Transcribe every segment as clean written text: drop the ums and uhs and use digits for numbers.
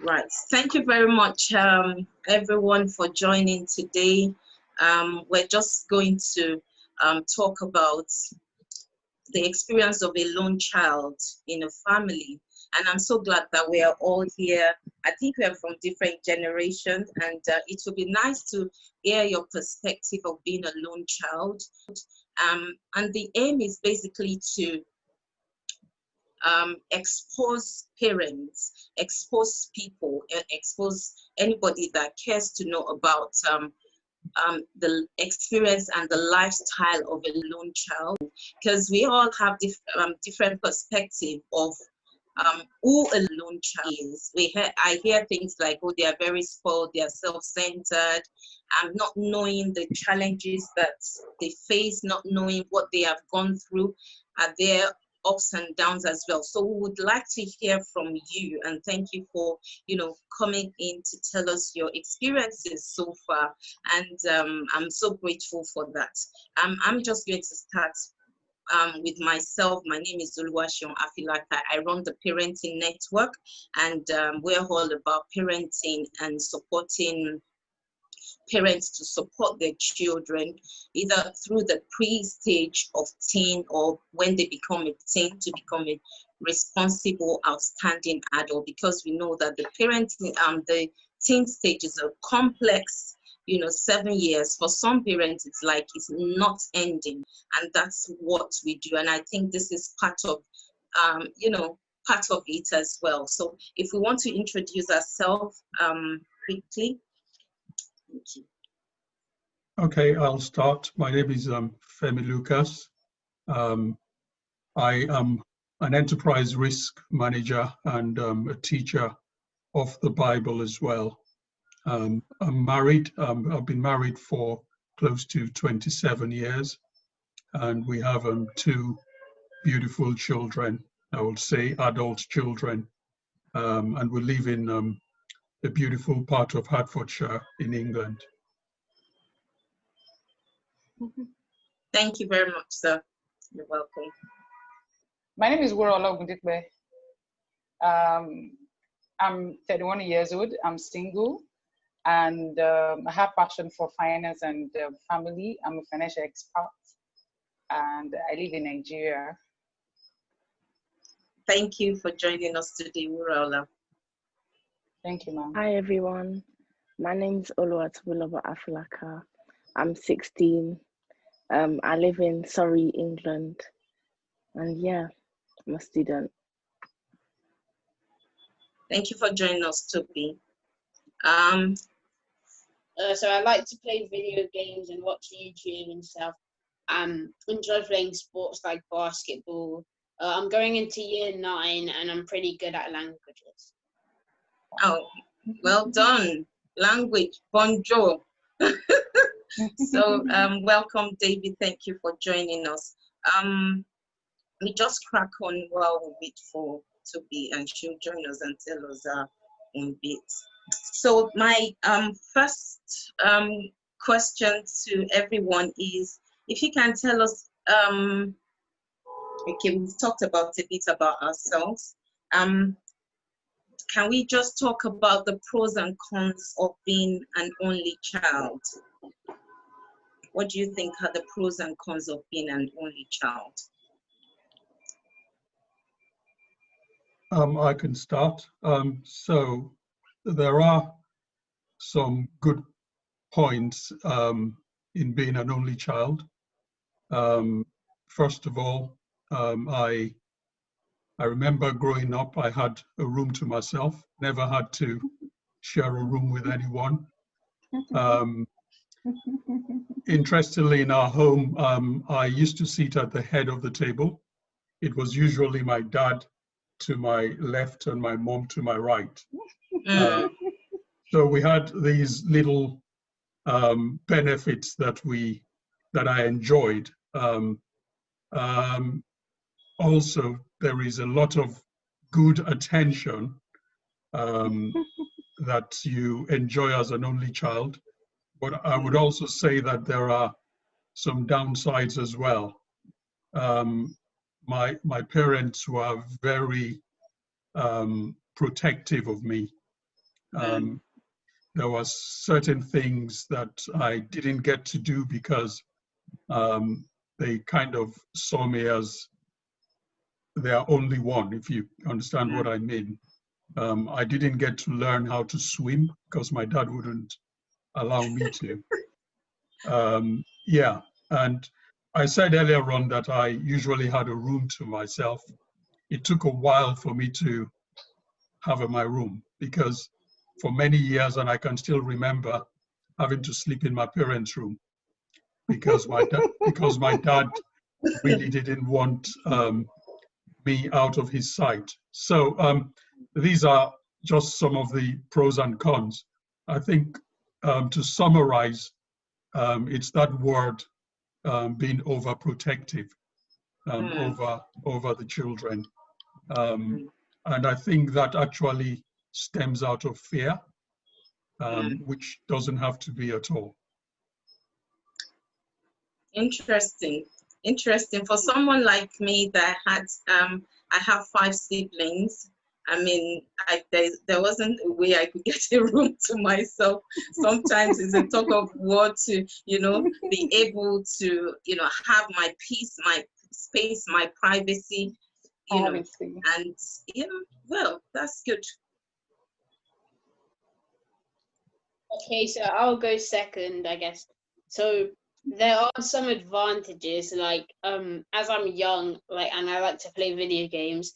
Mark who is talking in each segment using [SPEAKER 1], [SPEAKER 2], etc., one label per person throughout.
[SPEAKER 1] Right. Thank you very much, everyone, for joining today. We're just going to talk about the experience of a lone child in a family. And I'm so glad that we are all here. I think we are from different generations, and it would be nice to hear your perspective of being a lone child. And the aim is basically to expose parents, expose people, expose anybody that cares to know about the experience and the lifestyle of a lone child, because we all have different perspective of who a lone child is. I hear things like, oh, they are very spoiled, they are self-centered, not knowing the challenges that they face, not knowing what they have gone through. Are there ups and downs as well? So we would like to hear from you, and thank you for coming in to tell us your experiences so far, and I'm so grateful for that. I'm just going to start with myself. My name is Oluwaseun Afilaka. I run the Parenting Network, and we're all about parenting and supporting parents to support their children, either through the pre-stage of teen or when they become a teen, to become a responsible, outstanding adult, because we know that the the teen stage is a complex, 7 years. For some parents, it's like it's not ending, and that's what we do. And I think this is part of, part of it as well. So if we want to introduce ourselves quickly. Thank you.
[SPEAKER 2] Okay, I'll start. My name is Femi Lucas. I am an enterprise risk manager and a teacher of the Bible as well. I'm married. I've been married for close to 27 years, and we have 2 beautiful children, I would say adult children, and we live in a beautiful part of Hertfordshire in England.
[SPEAKER 1] Thank you very much, sir. You're welcome.
[SPEAKER 3] My name is Wuro Ologundikbe. I'm 31 years old. I'm single, and I have passion for finance and family. I'm a financial expert, and I live in Nigeria.
[SPEAKER 1] Thank you for joining us today, Wuro.
[SPEAKER 3] Thank you, ma'am.
[SPEAKER 4] Hi, everyone. My name's Oluwatobiloba Afilaka. I'm 16. I live in Surrey, England. And yeah, I'm a student.
[SPEAKER 1] Thank you for joining us, Toby.
[SPEAKER 5] So I like to play video games and watch YouTube and stuff. Enjoy playing sports like basketball. I'm going into year 9 and I'm pretty good at languages.
[SPEAKER 1] Oh, well done. Language, bonjour. So welcome, David. Thank you for joining us. We just crack on while we wait for Toby, and she'll join us and tell us her own bits. So my first question to everyone is, if you can tell us, okay, we've talked about a bit about ourselves. Can we just talk about the pros and cons of being an only child? What do you think are the pros and cons of being an only child?
[SPEAKER 2] I can start. So there are some good points in being an only child. First of all, I remember growing up, I had a room to myself, never had to share a room with anyone. Interestingly, in our home, I used to sit at the head of the table. It was usually my dad to my left and my mom to my right. So we had these little benefits that I enjoyed. Also, there is a lot of good attention that you enjoy as an only child. But I would also say that there are some downsides as well. My parents were very protective of me. There was certain things that I didn't get to do because they kind of saw me as their only one, if you understand what I mean. I didn't get to learn how to swim because my dad wouldn't allow me to. Yeah, and I said earlier on that I usually had a room to myself. It took a while for me to have my room because for many years, and I can still remember having to sleep in my parents' room because my dad really didn't want me out of his sight. So these are just some of the pros and cons. I think to summarize, it's that word being overprotective over the children. And I think that actually stems out of fear, which doesn't have to be at all.
[SPEAKER 1] Interesting. Interesting. For someone like me that had, I have 5 siblings. I mean, there wasn't a way I could get a room to myself. Sometimes it's a talk of war to, be able to, have my peace, my space, my privacy, and, well, that's good.
[SPEAKER 5] Okay, so I'll go second, I guess. So there are some advantages, like as I'm young, like, and I like to play video games.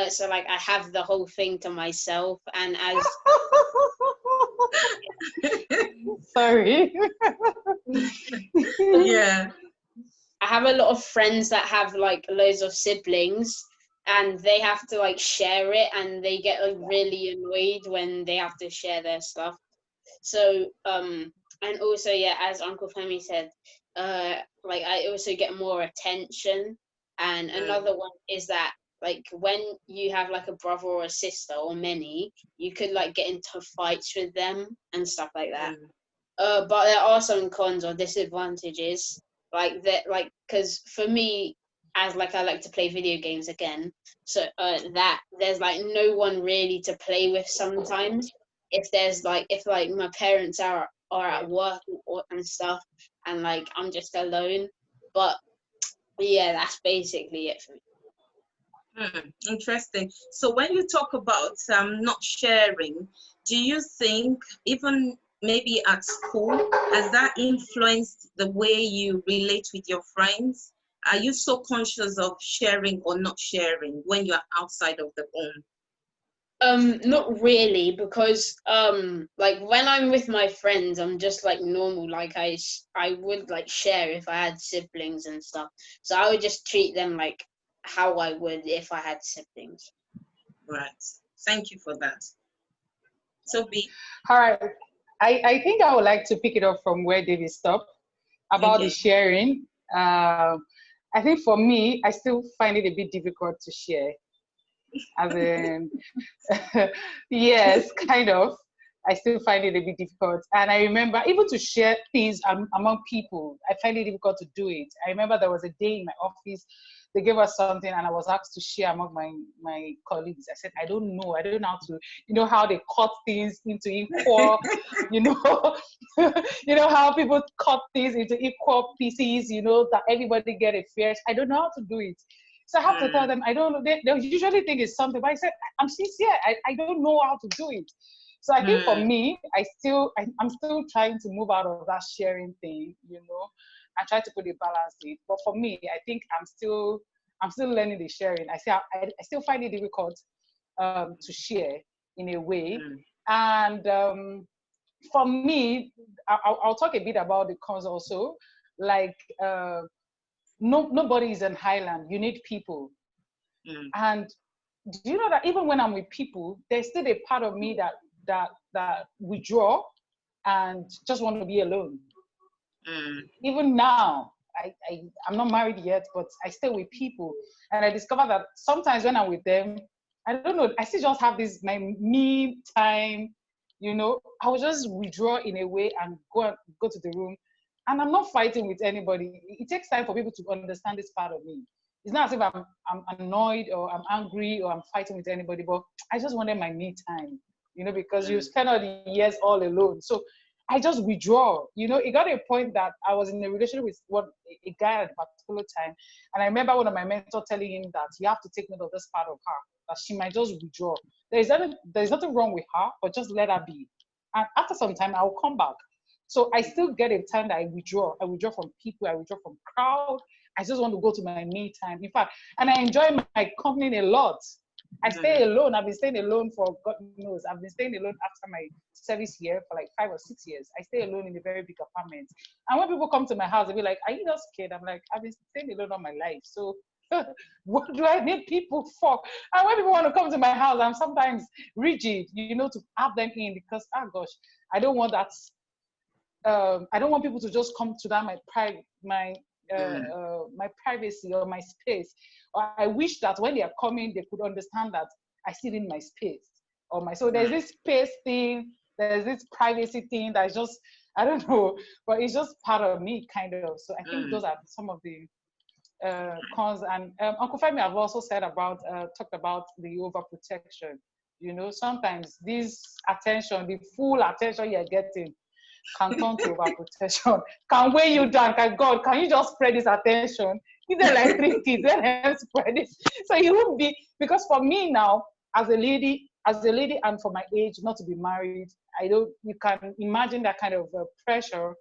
[SPEAKER 5] So like I have the whole thing to myself, and as
[SPEAKER 3] sorry.
[SPEAKER 1] Yeah.
[SPEAKER 5] I have a lot of friends that have like loads of siblings, and they have to like share it, and they get like really annoyed when they have to share their stuff. So and also, yeah, as Uncle Femi said, like I also get more attention. And another one is that like when you have like a brother or a sister or many, you could like get into fights with them and stuff like that. But there are some cons or disadvantages, like that, like, because for me, as like I like to play video games again, so that there's like no one really to play with sometimes. If my parents are at work and stuff, and like I'm just alone. But yeah, that's basically it for me.
[SPEAKER 1] Interesting. So when you talk about not sharing, do you think even maybe at school, has that influenced the way you relate with your friends? Are you so conscious of sharing or not sharing when you're outside of the home?
[SPEAKER 5] Not really, because like when I'm with my friends, I'm just like normal. Like I would like share if I had siblings and stuff. So I would just treat them like how I would if I had siblings.
[SPEAKER 1] Right. Thank you for that. So
[SPEAKER 3] all right. I think I would like to pick it up from where David stopped about the sharing. I think for me, I still find it a bit difficult to share. As in, yes, kind of. I still find it a bit difficult. And I remember even to share things among people, I find it difficult to do it. I remember there was a day in my office, they gave us something and I was asked to share among my colleagues. I said, I don't know how to, how they cut things into equal, you know how people cut things into equal pieces, that everybody get a fair. I don't know how to do it. So I have to tell them, I don't know. They usually think it's something, but I said, I'm sincere. I don't know how to do it. So I think for me, I'm still trying to move out of that sharing thing, and try to put a balance to it. But for me, I think I'm still learning the sharing. I still find it difficult to share in a way. And for me, I'll talk a bit about the cons also. Like nobody is an island. You need people. And do you know that even when I'm with people, there's still a part of me that withdraw and just want to be alone. Even now, I'm not married yet, but I stay with people. And I discover that sometimes when I'm with them, I don't know, I still just have this my me time, I will just withdraw in a way and go to the room. And I'm not fighting with anybody. It takes time for people to understand this part of me. It's not as if I'm annoyed or I'm angry or I'm fighting with anybody, but I just wanted my me time. you know, because you spend all the years all alone. So I just withdraw. You know, it got to a point that I was in a relationship with a guy at a particular time. And I remember one of my mentors telling him that you have to take note of this part of her, that she might just withdraw. There's nothing wrong with her, but just let her be. And after some time, I will come back. So I still get a time that I withdraw. I withdraw from people. I withdraw from crowd. I just want to go to my me time. In fact, and I enjoy my company a lot. I stay alone. I've been staying alone for God knows. I've been staying alone after my service here for like 5 or 6 years. I stay alone in a very big apartment. And when people come to my house, they'll be like, "Are you just scared?" I'm like, "I've been staying alone all my life. So what do I need people for?" And when people want to come to my house, I'm sometimes rigid, you know, to have them in because, oh gosh, I don't want that. I don't want people to just come to that my privacy or my space. Or I wish that when they are coming, they could understand that I still in my space or my. So there's this space thing, there's this privacy thing that's just, I don't know, but it's just part of me, kind of. So I think those are some of the cons. And Uncle Femi have also said about talked about the overprotection. You know, sometimes this attention, the full attention you're getting, can turn to overprotection, can weigh you down. God, can you just spread this attention? Give them like 3 kids, let them spread it. So you won't be, because for me now, as a lady, and for my age, not to be married, you can imagine that kind of pressure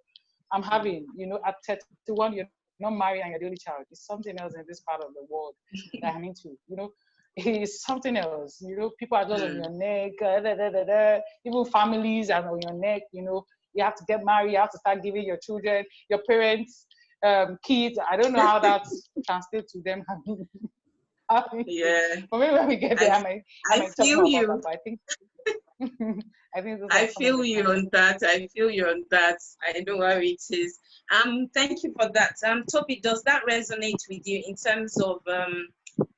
[SPEAKER 3] I'm having, you know, at 31, you're not married and you're the only child. It's something else in this part of the world that I'm into, you know. It's something else, you know, people are just on your neck, even families are on your neck, you know. You have to get married, you have to start giving your children, your parents, kids. I don't know how that translates to them.
[SPEAKER 1] Yeah.
[SPEAKER 3] But maybe when we get there, I might talk more about that. But I think
[SPEAKER 1] I feel you on that. I feel you on that. I know how it is. Thank you for that. Toby, does that resonate with you in terms of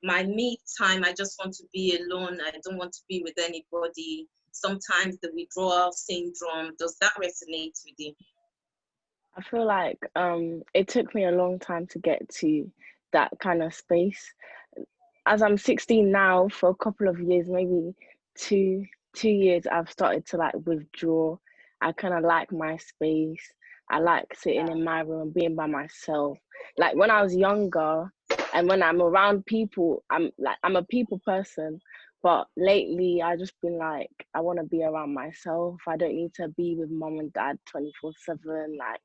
[SPEAKER 1] my me time? I just want to be alone. I don't want to be with anybody. Sometimes the withdrawal syndrome, does that resonate with you?
[SPEAKER 4] I feel like it took me a long time to get to that kind of space. As I'm 16 now, for a couple of years, maybe two years, I've started to like withdraw. I kind of like my space. I like sitting in my room, being by myself. Like when I was younger and when I'm around people, I'm a people person. But lately, I just been like, I want to be around myself. I don't need to be with mom and dad 24/7. Like,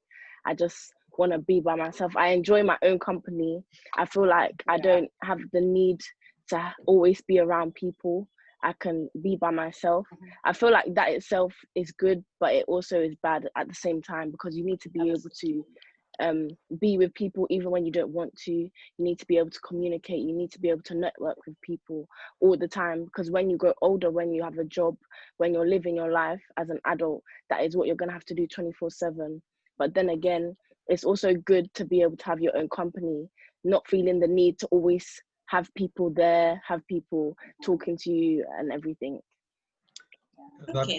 [SPEAKER 4] I just want to be by myself. I enjoy my own company. I feel like I don't have the need to always be around people. I can be by myself. I feel like that itself is good, but it also is bad at the same time because you need to be able to be with people even when you don't want to. You need to be able to communicate. You need to be able to network with people all the time, because when you grow older, when you have a job, when you're living your life as an adult, that is what you're going to have to do 24/7. But then again, it's also good to be able to have your own company, not feeling the need to always have people there, have people talking to you and everything.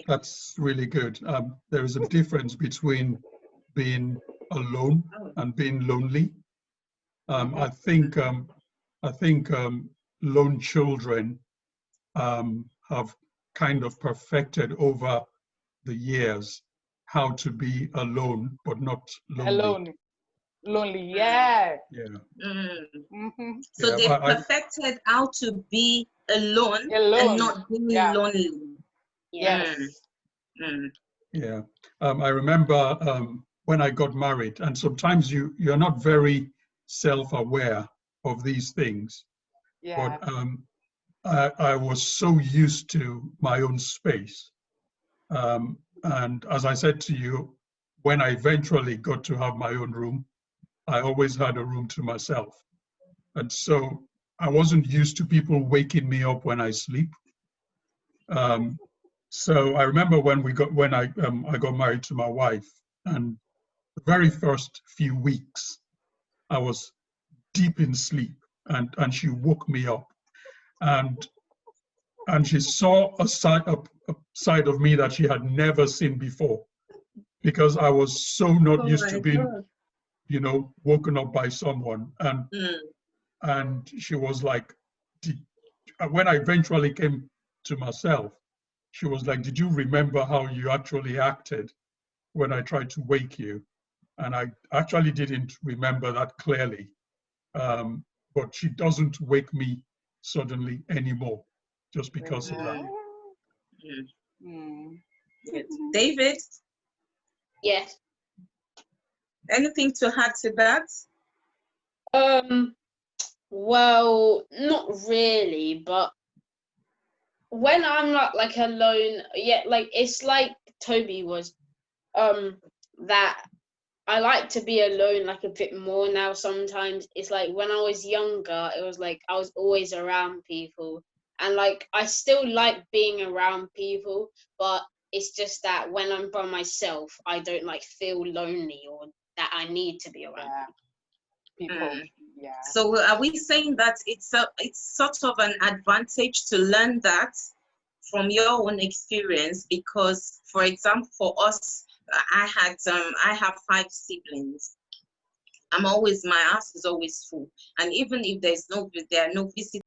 [SPEAKER 2] That's really good. There is a difference between being alone and being lonely. I think lone children have kind of perfected over the years how to be alone but not lonely.
[SPEAKER 3] Lonely, yeah.
[SPEAKER 1] So they perfected how to be alone and not being lonely.
[SPEAKER 3] Yes.
[SPEAKER 2] Yeah. I remember when I got married, and sometimes you're not very self-aware of these things.
[SPEAKER 3] Yeah.
[SPEAKER 2] But I was so used to my own space. And as I said to you, when I eventually got to have my own room, I always had a room to myself. And so I wasn't used to people waking me up when I sleep. So I remember when I got married to my wife, and the very first few weeks, I was deep in sleep, and she woke me up, and she saw a side of me that she had never seen before, because I was so not used to being, woken up by someone, and she was like, when I eventually came to myself, she was like, did you remember how you actually acted when I tried to wake you? And I actually didn't remember that clearly. But she doesn't wake me suddenly anymore just because of that.
[SPEAKER 1] Good. David,
[SPEAKER 5] Yes.
[SPEAKER 1] anything to add to that?
[SPEAKER 5] Well, not really, but when I'm not like alone, yeah, like it's like Toby was, that I like to be alone like a bit more now sometimes. It's like when I was younger, it was like I was always around people. And like I still like being around people, but it's just that when I'm by myself, I don't like feel lonely or that I need to be around
[SPEAKER 3] People. Yeah.
[SPEAKER 1] So are we saying that it's sort of an advantage to learn that from your own experience? Because, for example, for us, I have 5 siblings. My house is always full, and even if there are no visitors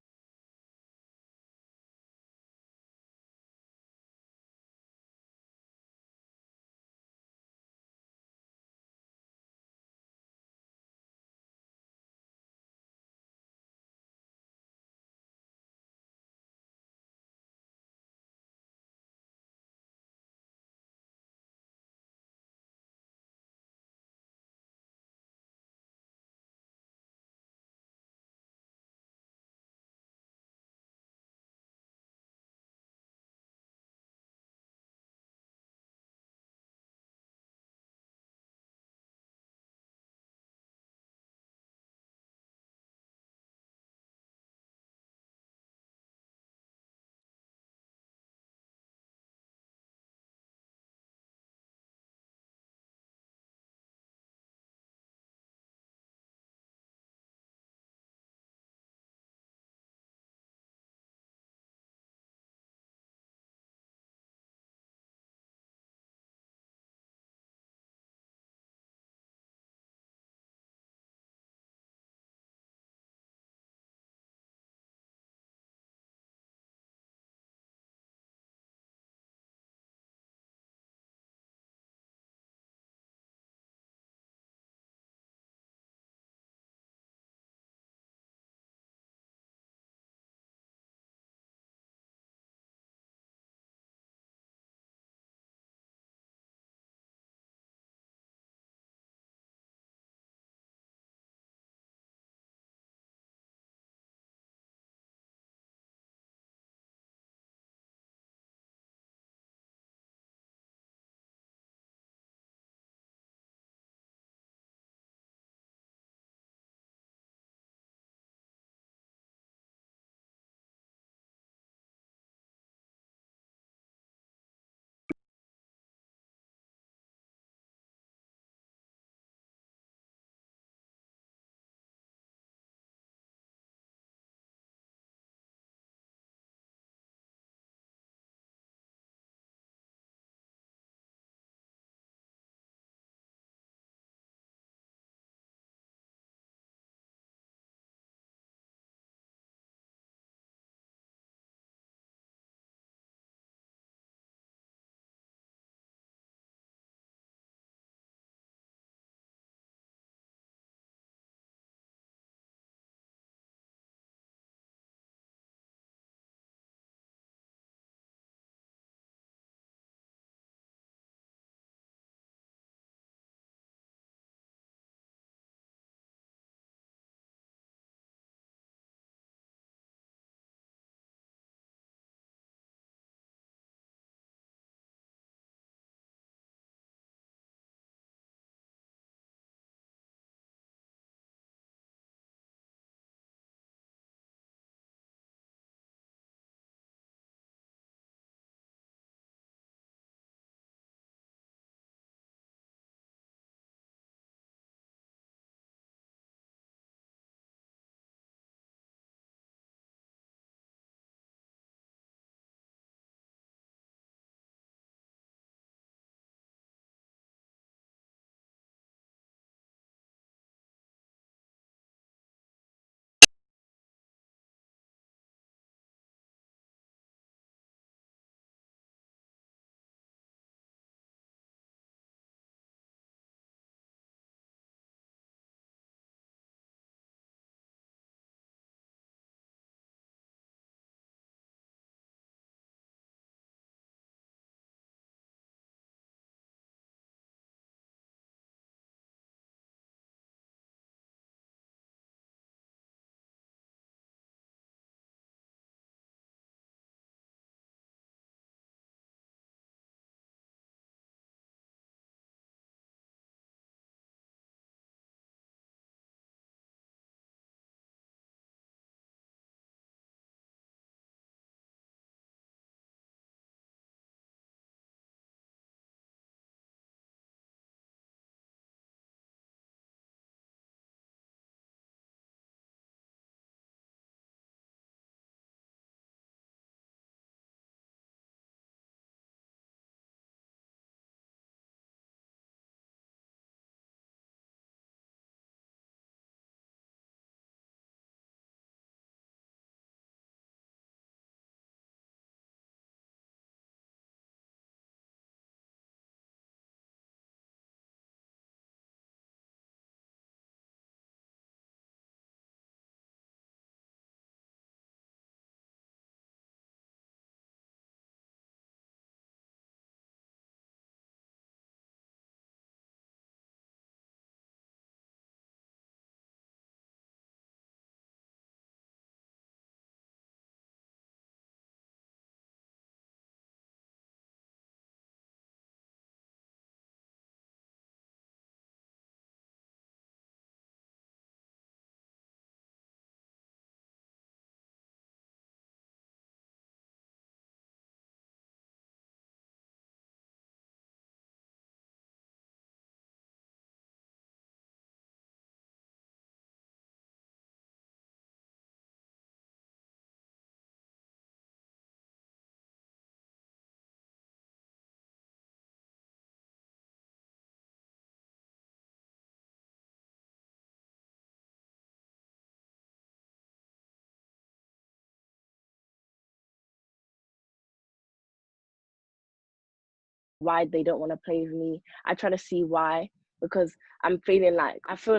[SPEAKER 4] why they don't want to play with me. I try to see why, because I feel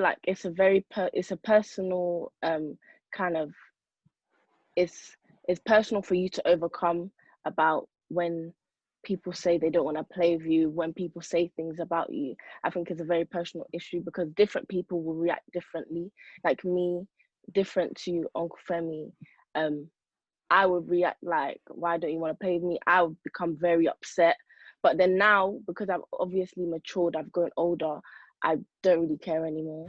[SPEAKER 4] like it's a personal kind of, it's personal for you to overcome about when people say they don't want to play with you, when people say things about you. I think it's a very personal issue because different people will react differently. Like me, different to Uncle Femi, I would react like, why don't you want to play with me? I would become very upset. But then now, because I've obviously matured, I've grown older, I don't really care anymore.